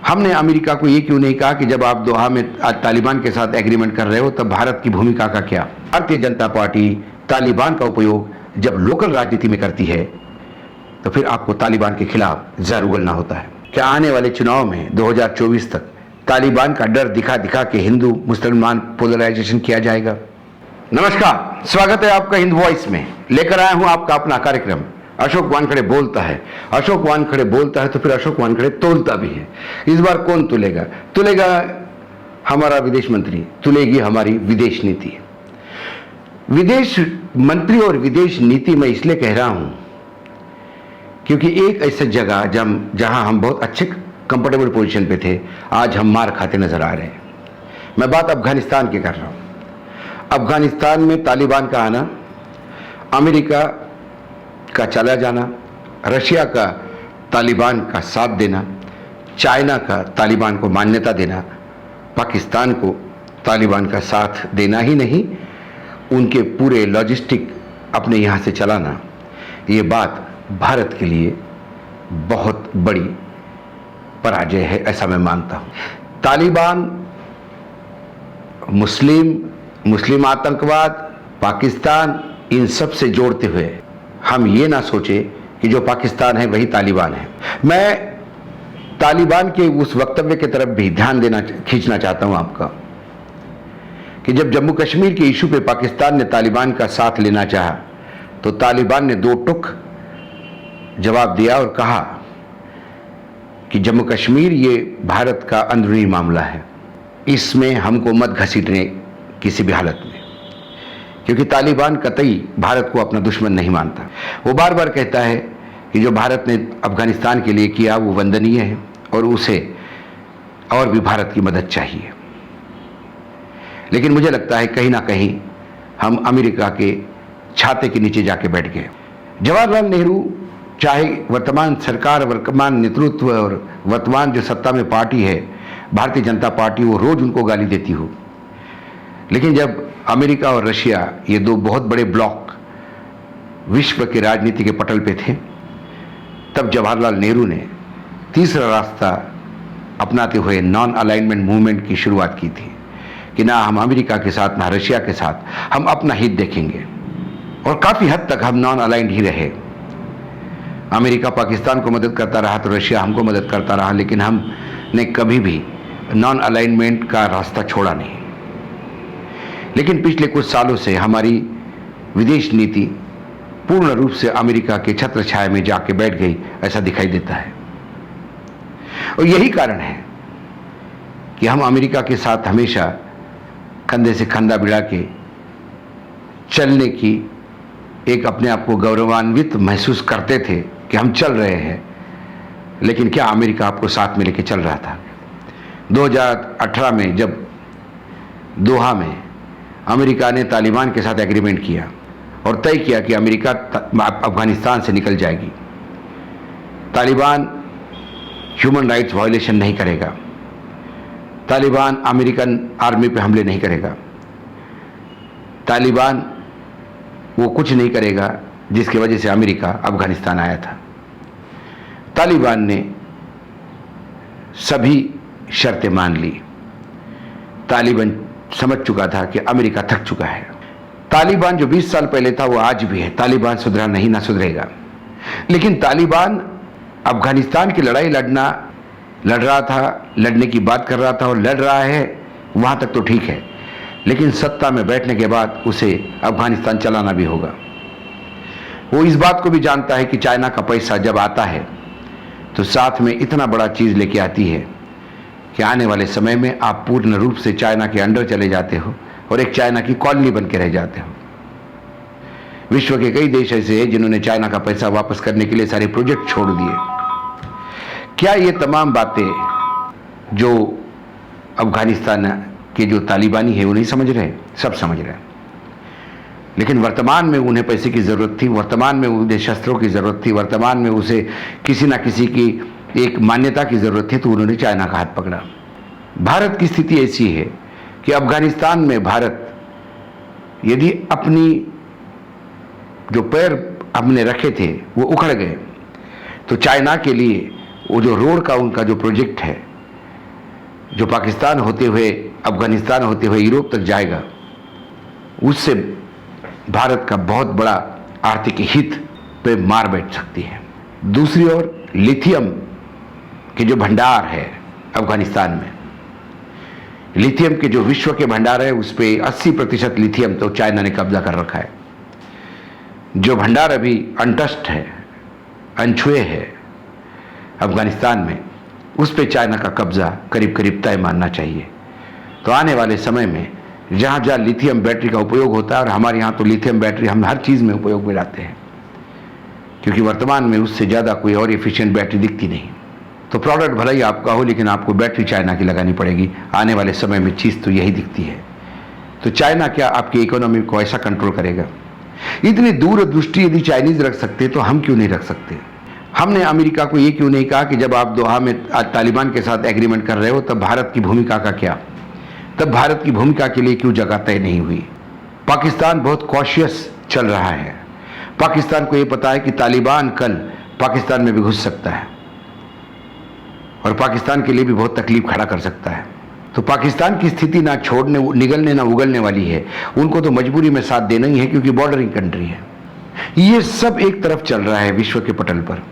हमने अमेरिका को ये क्यों नहीं कहा कि जब आप दोहा में तालिबान के साथ एग्रीमेंट कर रहे हो तब भारत की भूमिका का क्या? भारतीय जनता पार्टी तालिबान का उपयोग जब लोकल राजनीति में करती है तो फिर आपको तालिबान के खिलाफ जहर उगलना होता है। क्या आने वाले चुनाव में 2024 तक तालिबान का डर दिखा दिखा के हिंदू मुसलमान पोलराइजेशन किया जाएगा? नमस्कार, स्वागत है आपका हिंद वॉइस में। लेकर आया हूं आपका अपना कार्यक्रम अशोक वानखड़े बोलता है। अशोक वानखड़े बोलता है तो फिर अशोक वानखड़े तोलता भी है। इस बार कौन तुलेगा? तुलेगा हमारा विदेश मंत्री, तुलेगी हमारी विदेश नीति। विदेश मंत्री और विदेश नीति मैं इसलिए कह रहा हूं क्योंकि एक ऐसी जगह जहां हम बहुत अच्छे कंफर्टेबल पोजीशन पे थे, आज हम मार खाते नजर आ रहे हैं। मैं बात अफगानिस्तान की कर रहा हूं। अफगानिस्तान में तालिबान का आना, अमेरिका का चला जाना, रशिया का तालिबान का साथ देना, चाइना का तालिबान को मान्यता देना, पाकिस्तान को तालिबान का साथ देना ही नहीं, उनके पूरे लॉजिस्टिक अपने यहाँ से चलाना, ये बात भारत के लिए बहुत बड़ी पराजय है, ऐसा मैं मानता हूँ। तालिबान मुस्लिम आतंकवाद, पाकिस्तान, इन सब से जोड़ते हुए हम ये ना सोचे कि जो पाकिस्तान है वही तालिबान है। मैं तालिबान के उस वक्तव्य की तरफ भी ध्यान खींचना चाहता हूं आपका कि जब जम्मू कश्मीर के इशू पे पाकिस्तान ने तालिबान का साथ लेना चाहा तो तालिबान ने दो टुक जवाब दिया और कहा कि जम्मू कश्मीर ये भारत का अंदरूनी मामला है, इसमें हमको मत घसीटने किसी भी हालत में, क्योंकि तालिबान कतई भारत को अपना दुश्मन नहीं मानता। वो बार बार कहता है कि जो भारत ने अफगानिस्तान के लिए किया वो वंदनीय है और उसे और भी भारत की मदद चाहिए। लेकिन मुझे लगता है कहीं ना कहीं हम अमेरिका के छाते के नीचे जाके बैठ गए। जवाहरलाल नेहरू, चाहे वर्तमान सरकार, वर्तमान नेतृत्व और वर्तमान जो सत्ता में पार्टी है भारतीय जनता पार्टी, वो रोज उनको गाली देती हो, लेकिन जब अमेरिका और रशिया, ये दो बहुत बड़े ब्लॉक विश्व के राजनीति के पटल पे थे, तब जवाहरलाल नेहरू ने तीसरा रास्ता अपनाते हुए नॉन अलाइनमेंट मूवमेंट की शुरुआत की थी कि ना हम अमेरिका के साथ ना रशिया के साथ, हम अपना हित देखेंगे। और काफी हद तक हम नॉन अलाइंड ही रहे। अमेरिका पाकिस्तान को मदद करता रहा तो रशिया हमको मदद करता रहा, लेकिन हमने कभी भी नॉन अलाइनमेंट का रास्ता छोड़ा नहीं। लेकिन पिछले कुछ सालों से हमारी विदेश नीति पूर्ण रूप से अमेरिका के छत्र छाया में जाके बैठ गई, ऐसा दिखाई देता है। और यही कारण है कि हम अमेरिका के साथ हमेशा कंधे से कंधा भिड़ा के चलने की एक अपने आप को गौरवान्वित महसूस करते थे कि हम चल रहे हैं। लेकिन क्या अमेरिका आपको साथ में लेके चल रहा था? 2018 में जब दोहा में अमेरिका ने तालिबान के साथ एग्रीमेंट किया और तय किया कि अमेरिका अफगानिस्तान से निकल जाएगी, तालिबान ह्यूमन राइट्स वायलेशन नहीं करेगा, तालिबान अमेरिकन आर्मी पे हमले नहीं करेगा, तालिबान वो कुछ नहीं करेगा जिसकी वजह से अमेरिका अफगानिस्तान आया था। तालिबान ने सभी शर्तें मान ली। तालिबान समझ चुका था कि अमेरिका थक चुका है। तालिबान जो 20 साल पहले था वो आज भी है। तालिबान सुधरा नहीं, ना सुधरेगा। लेकिन तालिबान अफगानिस्तान की लड़ाई लड़ रहा था, लड़ने की बात कर रहा था और लड़ रहा है, वहां तक तो ठीक है। लेकिन सत्ता में बैठने के बाद उसे अफगानिस्तान चलाना भी होगा। वो इस बात को भी जानता है कि चाइना का पैसा जब आता है तो साथ में इतना बड़ा चीज लेके आती है कि आने वाले समय में आप पूर्ण रूप से चाइना के अंडर चले जाते हो और एक चाइना की कॉलोनी बन के रह जाते हो। विश्व के कई देश ऐसे हैं जिन्होंने चाइना का पैसा वापस करने के लिए सारे प्रोजेक्ट छोड़ दिए। क्या ये तमाम बातें जो अफगानिस्तान के जो तालिबानी है वो नहीं समझ रहे? सब समझ रहे हैं। लेकिन वर्तमान में उन्हें पैसे की जरूरत थी, वर्तमान में उन्हें शस्त्रों की जरूरत थी, वर्तमान में उसे किसी ना किसी की एक मान्यता की जरूरत थी, तो उन्होंने चाइना का हाथ पकड़ा। भारत की स्थिति ऐसी है कि अफगानिस्तान में भारत यदि अपनी जो पैर हमने रखे थे वो उखड़ गए तो चाइना के लिए वो जो रोड का उनका जो प्रोजेक्ट है जो पाकिस्तान होते हुए, अफगानिस्तान होते हुए यूरोप तक जाएगा, उससे भारत का बहुत बड़ा आर्थिक हित पे मार बैठ सकती है। दूसरी ओर लिथियम के जो भंडार है अफगानिस्तान में, लिथियम के जो विश्व के भंडार है उस पे 80% लिथियम तो चाइना ने कब्जा कर रखा है। जो भंडार अभी अनटच्ड है, अनछुए है अफगानिस्तान में, उस पे चाइना का कब्जा करीब करीब तय मानना चाहिए। तो आने वाले समय में जहाँ जहाँ लिथियम बैटरी का उपयोग होता है, और हमारे यहाँ तो लिथियम बैटरी हम हर चीज़ में उपयोग में लाते हैं, क्योंकि वर्तमान में उससे ज़्यादा कोई और एफिशिएंट बैटरी दिखती नहीं। तो प्रोडक्ट भला ही आपका हो, लेकिन आपको बैटरी चाइना की लगानी पड़ेगी। आने वाले समय में चीज़ तो यही दिखती है। तो चाइना क्या आपकी इकोनॉमी को ऐसा कंट्रोल करेगा? इतनी दूरदृष्टि यदि चाइनीज रख सकते तो हम क्यों नहीं रख सकते? हमने अमेरिका को ये क्यों नहीं कहा कि जब आप दोहा में तालिबान के साथ एग्रीमेंट कर रहे हो तब भारत की भूमिका का क्या? तब भारत की भूमिका के लिए क्यों जगह तय नहीं हुई? पाकिस्तान बहुत कॉशियस चल रहा है। पाकिस्तान को ये पता है कि तालिबान कल पाकिस्तान में भी घुस सकता है और पाकिस्तान के लिए भी बहुत तकलीफ खड़ा कर सकता है। तो पाकिस्तान की स्थिति ना छोड़ने, निगलने ना उगलने वाली है। उनको तो मजबूरी में साथ देना ही है, क्योंकि बॉर्डरिंग कंट्री है। ये सब एक तरफ चल रहा है विश्व के पटल पर।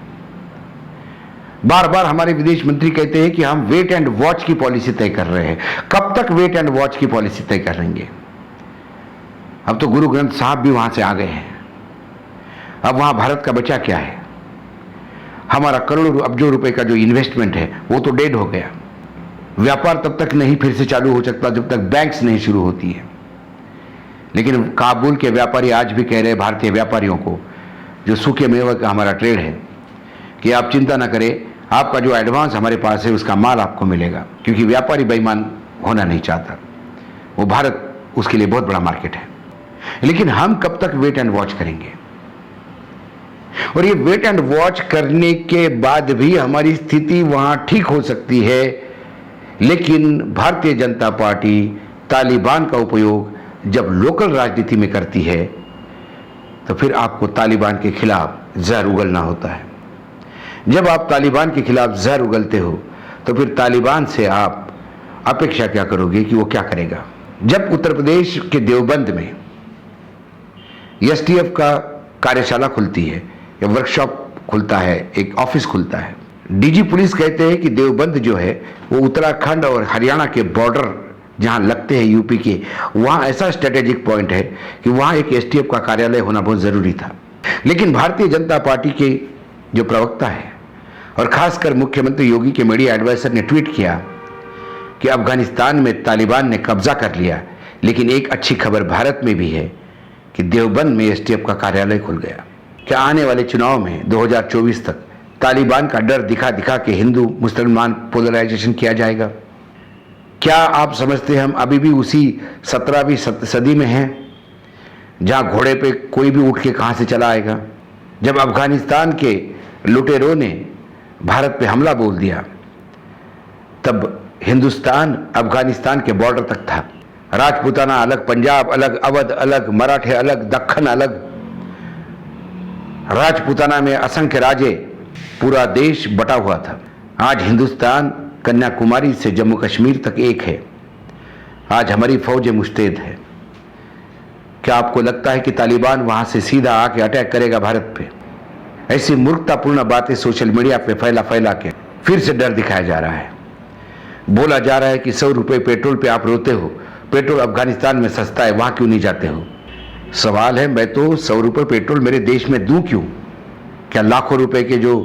बार बार हमारे विदेश मंत्री कहते हैं कि हम वेट एंड वॉच की पॉलिसी तय कर रहे हैं। कब तक वेट एंड वॉच की पॉलिसी तय करेंगे? अब तो गुरु ग्रंथ साहब भी वहां से आ गए हैं। अब वहां भारत का बचा क्या है? हमारा करोड़ों अब्जों रुपए का जो इन्वेस्टमेंट है वो तो डेड हो गया। व्यापार तब तक नहीं फिर से चालू हो सकता जब तक बैंक्स नहीं शुरू होती है। लेकिन काबुल के व्यापारी आज भी कह रहे हैं भारतीय व्यापारियों को, जो सूखे मेवे का हमारा ट्रेड है, कि आप चिंता ना करें, आपका जो एडवांस हमारे पास है उसका माल आपको मिलेगा, क्योंकि व्यापारी बेईमान होना नहीं चाहता। वो भारत उसके लिए बहुत बड़ा मार्केट है। लेकिन हम कब तक वेट एंड वॉच करेंगे? और ये वेट एंड वॉच करने के बाद भी हमारी स्थिति वहां ठीक हो सकती है, लेकिन भारतीय जनता पार्टी तालिबान का उपयोग जब लोकल राजनीति में करती है तो फिर आपको तालिबान के खिलाफ जहर उगलना होता है। जब आप तालिबान के खिलाफ जहर उगलते हो तो फिर तालिबान से आप अपेक्षा क्या करोगे कि वो क्या करेगा? जब उत्तर प्रदेश के देवबंद में एसटीएफ का कार्यशाला खुलती है या वर्कशॉप खुलता है, एक ऑफिस खुलता है, डीजी पुलिस कहते हैं कि देवबंद जो है वो उत्तराखंड और हरियाणा के बॉर्डर जहां लगते हैं यूपी के, वहां ऐसा स्ट्रेटेजिक पॉइंट है कि वहां एक एसटीएफ का कार्यालय होना बहुत जरूरी था। लेकिन भारतीय जनता पार्टी के जो प्रवक्ता है और खासकर मुख्यमंत्री योगी के मीडिया एडवाइजर ने ट्वीट किया कि अफगानिस्तान में तालिबान ने कब्जा कर लिया, लेकिन एक अच्छी खबर भारत में भी है कि देवबंद में एसटीएफ का कार्यालय खुल गया। क्या आने वाले चुनाव में 2024 तक तालिबान का डर दिखा दिखा के हिंदू मुसलमान पोलराइजेशन किया जाएगा? क्या आप समझते हैं हम अभी भी उसी 17वीं सदी में हैं, जहां घोड़े पे कोई भी उठ के कहां से चला आएगा? जब अफगानिस्तान के लुटेरों ने भारत पे हमला बोल दिया तब हिंदुस्तान अफगानिस्तान के बॉर्डर तक था। राजपूताना अलग, पंजाब अलग, अवध अलग, मराठे अलग, दक्खन अलग। राजपूताना में असंख्य राजे, पूरा देश बटा हुआ था। आज हिंदुस्तान कन्याकुमारी से जम्मू कश्मीर तक एक है। आज हमारी फौजें मुस्तैद है। क्या आपको लगता है कि तालिबान वहां से सीधा आके अटैक करेगा भारत पे? ऐसी मूर्खतापूर्ण बातें सोशल मीडिया पे फैला फैला के फिर से डर दिखाया जा रहा है। बोला जा रहा है कि 100 रुपए पेट्रोल पे आप रोते हो, पेट्रोल अफगानिस्तान में सस्ता है, वहां क्यों नहीं जाते हो? सवाल है, मैं तो 100 रुपए पेट्रोल मेरे देश में दूं क्यों? क्या लाखों रुपए के जो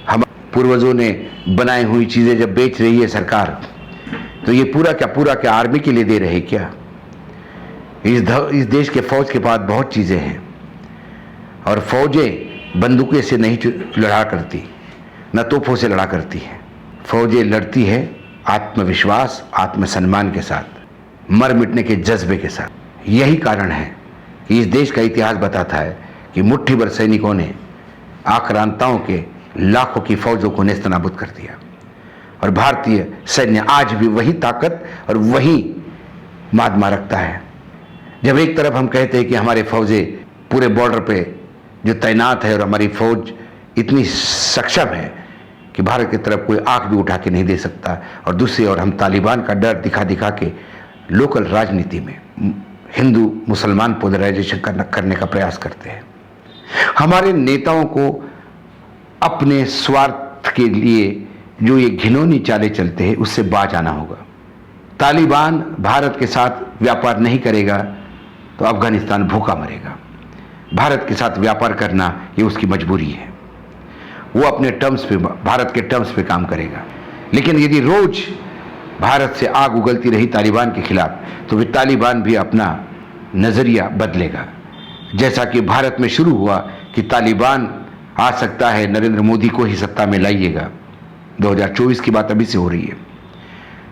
हम पूर्वजों ने बनाई हुई चीजें जब बेच रही है सरकार, तो ये पूरा क्या आर्मी के लिए दे रहे क्या? इस देश के फौज के पास बहुत चीजें हैं और फौजें बंदूकें से नहीं लड़ा करती, न तोपों से लड़ा करती है। फौजें लड़ती है आत्मविश्वास, आत्मसम्मान के साथ, मर मिटने के जज्बे के साथ। यही कारण है कि इस देश का इतिहास बताता है कि मुट्ठी भर सैनिकों ने आक्रांताओं के लाखों की फौजों को नेस्तनाबूद कर दिया। और भारतीय सैन्य आज भी वही ताकत और वही मादमा रखता है। जब एक तरफ हम कहते हैं कि हमारे फौजें पूरे बॉर्डर पे जो तैनात है और हमारी फौज इतनी सक्षम है कि भारत की तरफ कोई आंख भी उठा के नहीं दे सकता, और दूसरी ओर हम तालिबान का डर दिखा दिखा के लोकल राजनीति में हिंदू मुसलमान पोलराइजेशन करने का प्रयास करते हैं। हमारे नेताओं को अपने स्वार्थ के लिए जो ये घिनौनी चालें चलते हैं उससे बाज आना होगा। तालिबान भारत के साथ व्यापार नहीं करेगा तो अफगानिस्तान भूखा मरेगा। भारत के साथ व्यापार करना ये उसकी मजबूरी है। वो अपने टर्म्स पे, भारत के टर्म्स पे काम करेगा। लेकिन यदि रोज भारत से आग उगलती रही तालिबान के खिलाफ तो फिर तालिबान भी अपना नजरिया बदलेगा। जैसा कि भारत में शुरू हुआ कि तालिबान आ सकता है, नरेंद्र मोदी को ही सत्ता में लाइएगा, 2024 की बात अभी से हो रही है,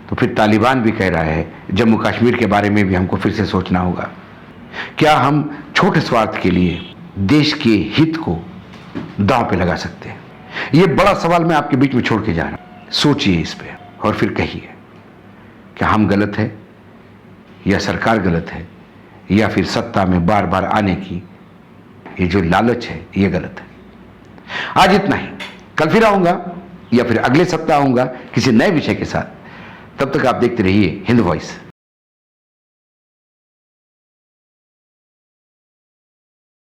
तो फिर तालिबान भी कह रहा है जम्मू कश्मीर के बारे में भी हमको फिर से सोचना होगा। क्या हम छोटे स्वार्थ के लिए देश के हित को दांव पे लगा सकते हैं? यह बड़ा सवाल मैं आपके बीच में छोड़ के जा रहा हूं। सोचिए इस पे और फिर कहिए क्या हम गलत है, या सरकार गलत है, या फिर सत्ता में बार बार आने की ये जो लालच है ये गलत है। आज इतना ही। कल फिर आऊंगा या फिर अगले सप्ताह आऊंगा किसी नए विषय के साथ। तब तक आप देखते रहिए हिंद वॉइस।